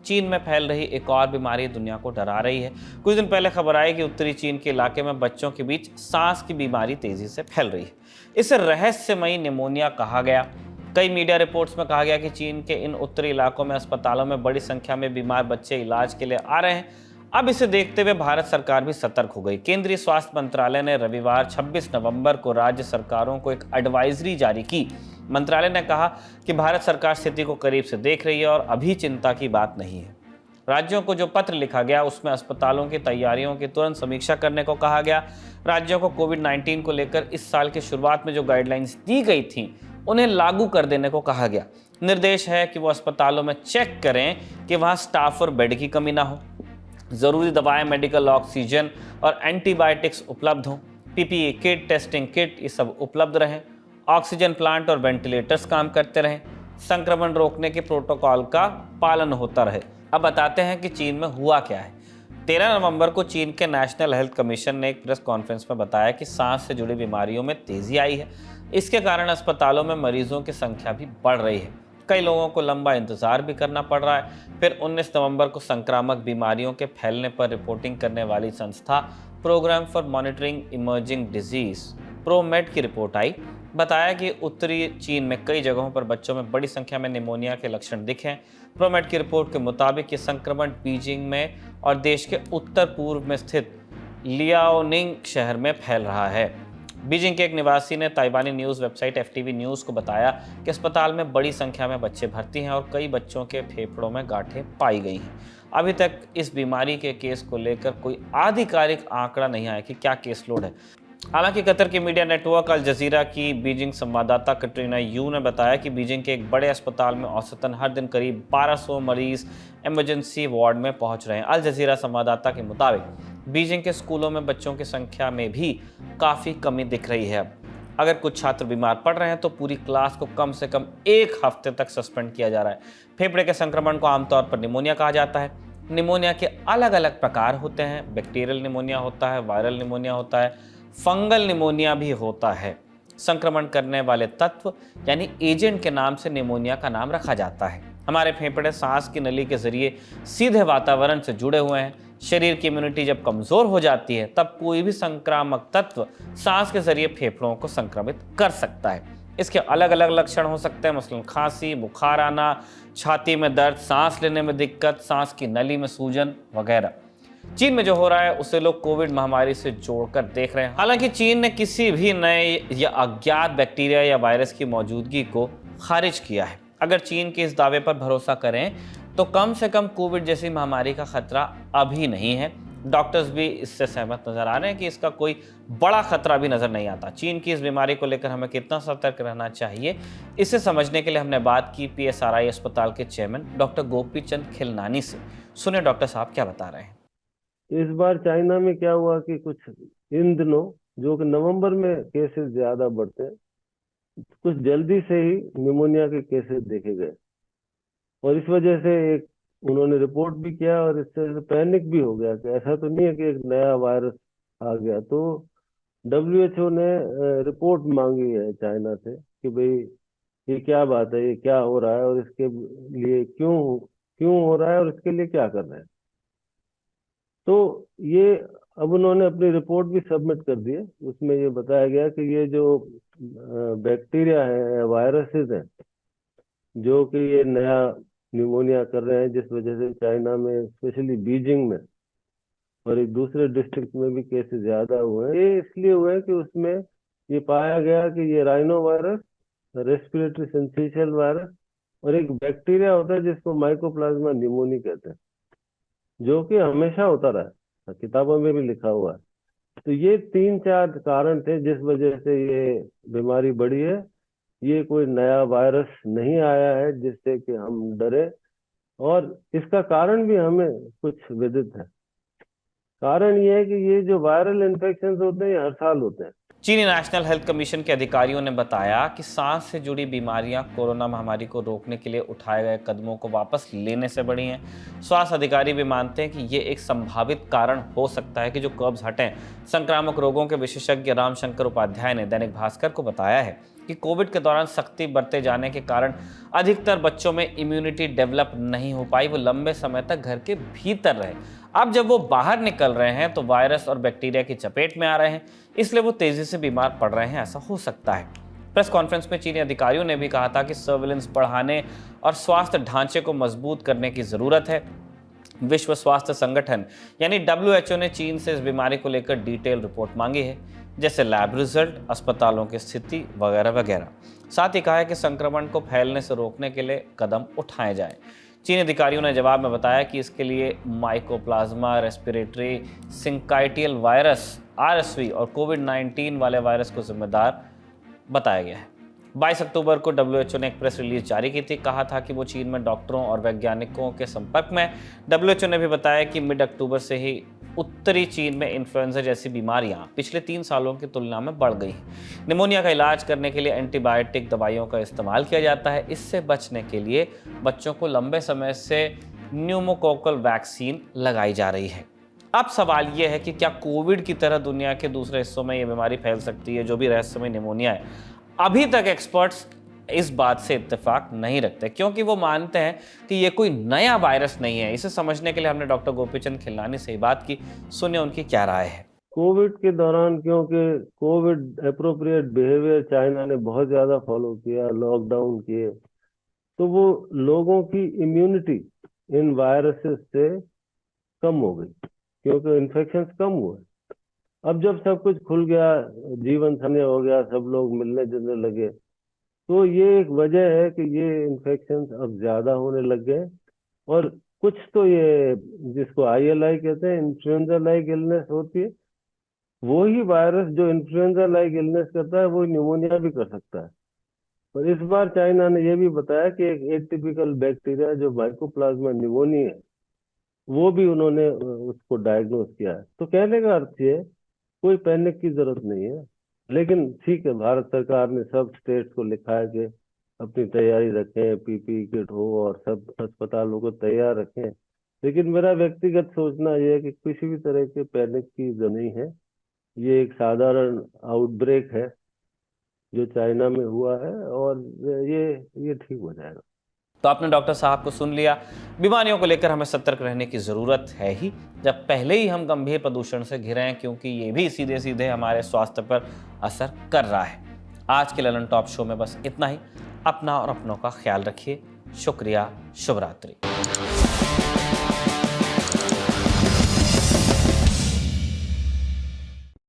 चीन में फैल रही एक और बीमारी दुनिया को डरा रही है। कुछ दिन पहले खबर आई कि उत्तरी चीन के इलाके में बच्चों के बीच सांस की बीमारी तेजी से फैल रही है। इसे रहस्यमयी निमोनिया कहा गया। कई मीडिया रिपोर्ट्स में कहा गया कि चीन के इन उत्तरी इलाकों में अस्पतालों में बड़ी संख्या में बीमार बच्चे इलाज के लिए आ रहे हैं। अब इसे देखते हुए भारत सरकार भी सतर्क हो गई। केंद्रीय स्वास्थ्य मंत्रालय ने रविवार 26 नवंबर को राज्य सरकारों को एक एडवाइजरी जारी की। मंत्रालय ने कहा कि भारत सरकार स्थिति को करीब से देख रही है और अभी चिंता की बात नहीं है। राज्यों को जो पत्र लिखा गया उसमें अस्पतालों की तैयारियों की तुरंत समीक्षा करने को कहा गया। राज्यों को कोविड-19 को लेकर इस साल की शुरुआत में जो गाइडलाइंस दी गई थीं उन्हें लागू कर देने को कहा गया। निर्देश है कि वो अस्पतालों में चेक करें कि वहां स्टाफ और बेड की कमी ना हो, जरूरी दवाएं, मेडिकल ऑक्सीजन और एंटीबायोटिक्स उपलब्ध हों, पीपीई किट, टेस्टिंग किट ये सब उपलब्ध रहें, ऑक्सीजन प्लांट और वेंटिलेटर्स काम करते रहें, संक्रमण रोकने के प्रोटोकॉल का पालन होता रहे। अब बताते हैं कि चीन में हुआ क्या है। 13 नवंबर को चीन के नेशनल हेल्थ कमीशन ने एक प्रेस कॉन्फ्रेंस में बताया कि सांस से जुड़ी बीमारियों में तेजी आई है। इसके कारण अस्पतालों में मरीजों की संख्या भी बढ़ रही है। कई लोगों को लंबा इंतजार भी करना पड़ रहा है। फिर 19 नवंबर को संक्रामक बीमारियों के फैलने पर रिपोर्टिंग करने वाली संस्था programme for monitoring emerging disease ProMED की रिपोर्ट आई। बताया कि उत्तरी चीन में कई जगहों पर बच्चों में बड़ी संख्या में निमोनिया के लक्षण दिखे। प्रोमेड की रिपोर्ट के मुताबिक ये संक्रमण बीजिंग में और देश के उत्तर पूर्व में स्थित लियाओनिंग शहर में फैल रहा है। बीजिंग के एक निवासी ने ताइवानी न्यूज़ वेबसाइट एफटीवी न्यूज़ को बताया कि अस्पताल में बड़ी संख्या में बच्चे भर्ती हैं और कई बच्चों के फेफड़ों में गांठें पाई गई हैं। अभी तक इस बीमारी के केस को लेकर कोई आधिकारिक आंकड़ा नहीं आया कि क्या केस लोड है। हालांकि कतर के मीडिया नेटवर्क अल जजीरा की बीजिंग संवाददाता कटरीना यू ने बताया कि बीजिंग के एक बड़े अस्पताल में औसतन हर दिन करीब 1200 मरीज इमरजेंसी वार्ड में पहुंच रहे हैं। अल जजीरा संवाददाता के मुताबिक बीजिंग के स्कूलों में बच्चों की संख्या में भी काफ़ी कमी दिख रही है। अगर कुछ छात्र बीमार पड़ रहे हैं तो पूरी क्लास को कम से कम 1 हफ्ते तक सस्पेंड किया जा रहा है। फेफड़े के संक्रमण को आमतौर पर निमोनिया कहा जाता है। निमोनिया के अलग अलग प्रकार होते हैं। बैक्टीरियल निमोनिया होता है, वायरल निमोनिया होता है, फंगल निमोनिया भी होता है। संक्रमण करने वाले तत्व यानी एजेंट के नाम से निमोनिया का नाम रखा जाता है। हमारे फेफड़े सांस की नली के जरिए सीधे वातावरण से जुड़े हुए हैं। शरीर की इम्यूनिटी जब कमजोर हो जाती है तब कोई भी संक्रामक तत्व सांस के जरिए फेफड़ों को संक्रमित कर सकता है। इसके अलग अलग लक्षण हो सकते हैं, मसलन खांसी, बुखार आना, छाती में दर्द, सांस लेने में दिक्कत, सांस की नली में सूजन वगैरह। चीन में जो हो रहा है उसे लोग कोविड महामारी से जोड़कर देख रहे हैं। हालांकि चीन ने किसी भी नए या अज्ञात बैक्टीरिया या वायरस की मौजूदगी को खारिज किया है। अगर चीन के इस दावे पर भरोसा करें तो कम से कम कोविड जैसी महामारी का खतरा अभी नहीं है। डॉक्टर्स भी इससे सहमत नजर आ रहे हैं कि इसका कोई बड़ा खतरा भी नजर नहीं आता। चीन की इस बीमारी को लेकर हमें कितना सतर्क रहना चाहिए, इसे समझने के लिए हमने बात की पीएसआरआई अस्पताल के चेयरमैन डॉक्टर गोपी चंद खिलनानी से। सुने डॉक्टर साहब क्या बता रहे हैं। इस बार चाइना में क्या हुआ कि कुछ इन दिनों जो कि नवंबर में केसेस ज्यादा बढ़ते हैं, कुछ जल्दी से ही निमोनिया के केसेस देखे गए और इस वजह से एक उन्होंने रिपोर्ट भी किया और इससे पैनिक भी हो गया कि ऐसा तो नहीं है कि एक नया वायरस आ गया। तो डब्ल्यूएचओ ने रिपोर्ट मांगी है चाइना से कि भाई ये क्या बात है, ये क्या हो रहा है और इसके लिए क्यों क्यों हो रहा है और इसके लिए क्या कर रहे हैं। तो ये अब उन्होंने अपनी रिपोर्ट भी सबमिट कर दी है। उसमें ये बताया गया कि ये जो बैक्टीरिया है, वायरसेस हैं, जो कि ये नया निमोनिया कर रहे हैं, जिस वजह से चाइना में स्पेशली बीजिंग में और एक दूसरे डिस्ट्रिक्ट में भी केसेस ज्यादा हुए हैं। ये इसलिए हुए हैं कि उसमें ये पाया गया कि ये राइनो वायरस, रेस्पिरेटरी सिंथेशियल वायरस और एक बैक्टीरिया होता है जिसको माइकोप्लाज्मा निमोनी कहते हैं, जो कि हमेशा होता रहा है, किताबों में भी लिखा हुआ है। तो ये 3-4 कारण थे जिस वजह से ये बीमारी बढ़ी है। ये कोई नया वायरस नहीं आया है जिससे कि हम डरे और इसका कारण भी हमें कुछ विदित है। कारण ये है कि ये जो वायरल इन्फेक्शन होते हैं ये हर साल होते हैं। चीनी नेशनल हेल्थ कमीशन के अधिकारियों ने बताया कि सांस से जुड़ी बीमारियां कोरोना महामारी को रोकने के लिए उठाए गए कदमों को वापस लेने से बढ़ी हैं। स्वास्थ्य अधिकारी भी मानते हैं कि ये एक संभावित कारण हो सकता है कि जो कर्ब्स हटें। संक्रामक रोगों के विशेषज्ञ रामशंकर उपाध्याय ने दैनिक भास्कर को बताया है कि कोविड के दौरान सख्ती बरते जाने के कारण अधिकतर बच्चों में इम्यूनिटी डेवलप नहीं हो पाई, वो लंबे समय तक घर के भीतर रहे। अब जब वो बाहर निकल रहे हैं तो वायरस और बैक्टीरिया की चपेट में आ रहे हैं, इसलिए वो तेजी से बीमार पड़ रहे हैं, ऐसा हो सकता है। प्रेस कॉन्फ्रेंस में चीनी अधिकारियों ने भी कहा था कि सर्विलेंस बढ़ाने और स्वास्थ्य ढांचे को मजबूत करने की जरूरत है। विश्व स्वास्थ्य संगठन यानी WHO ने चीन से इस बीमारी को लेकर डिटेल रिपोर्ट मांगी है, जैसे लैब रिजल्ट, अस्पतालों की स्थिति वगैरह वगैरह। साथ ही कहा है कि संक्रमण को फैलने से रोकने के लिए कदम उठाए जाएं। चीनी अधिकारियों ने जवाब में बताया कि इसके लिए mycoplasma respiratory syncytial virus RSV और कोविड-19 वाले वायरस को जिम्मेदार बताया गया है। 22 अक्टूबर को WHO ने एक प्रेस रिलीज जारी की थी। कहा था कि वो चीन में डॉक्टरों और वैज्ञानिकों के संपर्क में। WHO ने भी बताया कि मिड अक्टूबर से ही उत्तरी चीन में इन्फ्लुएंजा जैसी बीमारियां पिछले 3 सालों की तुलना में बढ़ गई हैं। निमोनिया का इलाज करने के लिए एंटीबायोटिक दवाइयों का इस्तेमाल किया जाता है। इससे बचने के लिए बच्चों को लंबे समय से न्यूमोकोकल वैक्सीन लगाई जा रही है। अब सवाल यह है कि क्या कोविड की तरह दुनिया के दूसरे हिस्सों में यह बीमारी फैल सकती है, जो भी रहस्यमय निमोनिया है। अभी तक एक्सपर्ट्स इस बात से इत्तेफाक नहीं रखते, क्योंकि वो मानते हैं कि ये कोई नया वायरस नहीं है। इसे समझने के लिए हमने डॉक्टर गोपीचंद खिलनानी से ही बात की। सुनिए उनकी क्या राय है। कोविड के दौरान क्योंकि कोविड एप्रोप्रिएट बिहेवियर चाइना ने बहुत ज्यादा फॉलो किया, लॉकडाउन किए, तो वो लोगों की इम्यूनिटी इन वायरसेस से कम हो गई, क्योंकि इन्फेक्शन कम हुए। अब जब सब कुछ खुल गया, जीवन सामान्य हो गया, सब लोग मिलने जुलने लगे, तो ये एक वजह है कि ये इन्फेक्शन अब ज्यादा होने लग गए। और कुछ तो ये जिसको ILI कहते हैं, इन्फ्लुएंजा लाइक इलनेस होती है, वो ही वायरस जो इन्फ्लुएंजा लाइक इलनेस करता है वो न्यूमोनिया भी कर सकता है। और इस बार चाइना ने यह भी बताया कि एक एटिपिकल बैक्टीरिया जो माइकोप्लाज्मा निमोनी है, वो भी उन्होंने उसको डायग्नोज किया है। तो कहने का अर्थ ये, कोई पैनिक की जरूरत नहीं है। लेकिन ठीक है, भारत सरकार ने सब स्टेट्स को लिखा है कि अपनी तैयारी रखें, PPE किट हो और सब अस्पतालों को तैयार रखें। लेकिन मेरा व्यक्तिगत सोचना यह है कि किसी भी तरह के पैनिक की जरूरत नहीं है। ये एक साधारण आउटब्रेक है जो चाइना में हुआ है, और ये ठीक हो जाएगा। तो आपने डॉक्टर साहब को सुन लिया। बीमारियों को लेकर हमें सतर्क रहने की ज़रूरत है ही, जब पहले ही हम गंभीर प्रदूषण से घिरे हैं, क्योंकि ये भी सीधे सीधे हमारे स्वास्थ्य पर असर कर रहा है। आज के ललन टॉप शो में बस इतना ही। अपना और अपनों का ख्याल रखिए। शुक्रिया। शुभ रात्रि।